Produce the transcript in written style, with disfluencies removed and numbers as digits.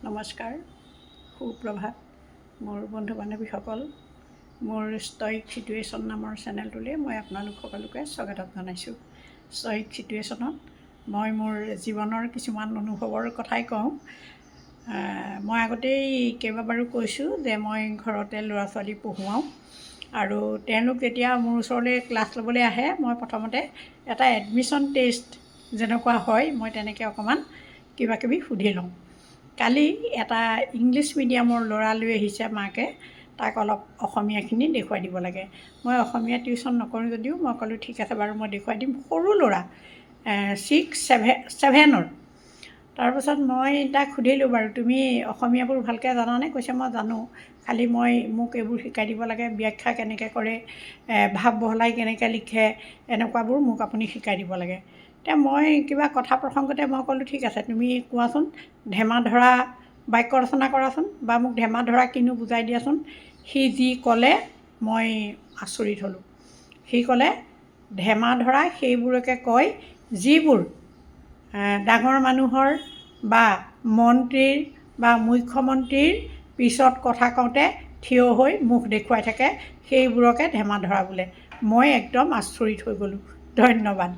নমস্কাৰ, সুপ্ৰভাত মোৰ বন্ধু বান্ধৱীসকল। মোৰ ষ্টইক চিটুৱেশ্যন নামৰ চেনেলটোলৈ মই আপোনালোক সকলোকে স্বাগতম জনাইছোঁ। ষ্টইক চিটুৱেশ্যনত মই মোৰ জীৱনৰ কিছুমান অনুভৱৰ কথাই কওঁ। মই আগতেই কেইবাবাৰো কৈছোঁ যে মই ঘৰতে ল'ৰা ছোৱালী পঢ়ুৱাওঁ আৰু তেওঁলোক যেতিয়া মোৰ ওচৰলৈ ক্লাছ ল'বলৈ আহে মই প্ৰথমতে এটা এডমিশ্যন টেষ্ট যেনেকুৱা হয় মই তেনেকৈ অকণমান কিবাকিবি সুধি লওঁ। কালি এটা ইংলিছ মিডিয়ামৰ ল'ৰা লৈ আহিছে মাকে, তাক অলপ অসমীয়াখিনি দেখুৱাই দিব লাগে। মই অসমীয়া টিউশ্যন নকৰোঁ যদিও মই ক'লোঁ ঠিক আছে বাৰু মই দেখুৱাই দিম। সৰু ল'ৰা 6-7ৰ। তাৰপাছত মই তাক সুধিলোঁ বাৰু তুমি অসমীয়াবোৰ ভালকৈ জানানে? কৈছে মই জানো, খালি মোক এইবোৰ শিকাই দিব লাগে, ব্যাখ্যা কেনেকৈ কৰে, ভাৱ বহলাই কেনেকৈ লিখে, এনেকুৱাবোৰ মোক আপুনি শিকাই দিব লাগে। এতিয়া মই কিবা কথা প্ৰসংগতে মই ক'লোঁ ঠিক আছে তুমি কোৱাচোন, ধেমা ধৰা বাক্য ৰচনা কৰাচোন বা মোক ধেমা ধৰা কিনো বুজাই দিয়াচোন। সি যি ক'লে মই আচৰিত হ'লোঁ। সি ক'লে ধেমা ধৰা সেইবোৰকে কয় যিবোৰ ডাঙৰ মানুহৰ বা মন্ত্ৰীৰ বা মুখ্যমন্ত্ৰীৰ পিছত কথা কওঁতে থিয় হৈ মুখ দেখুৱাই থাকে, সেইবোৰকে ধেমা ধৰা বোলে। মই একদম আচৰিত হৈ গ'লোঁ। ধন্যবাদ।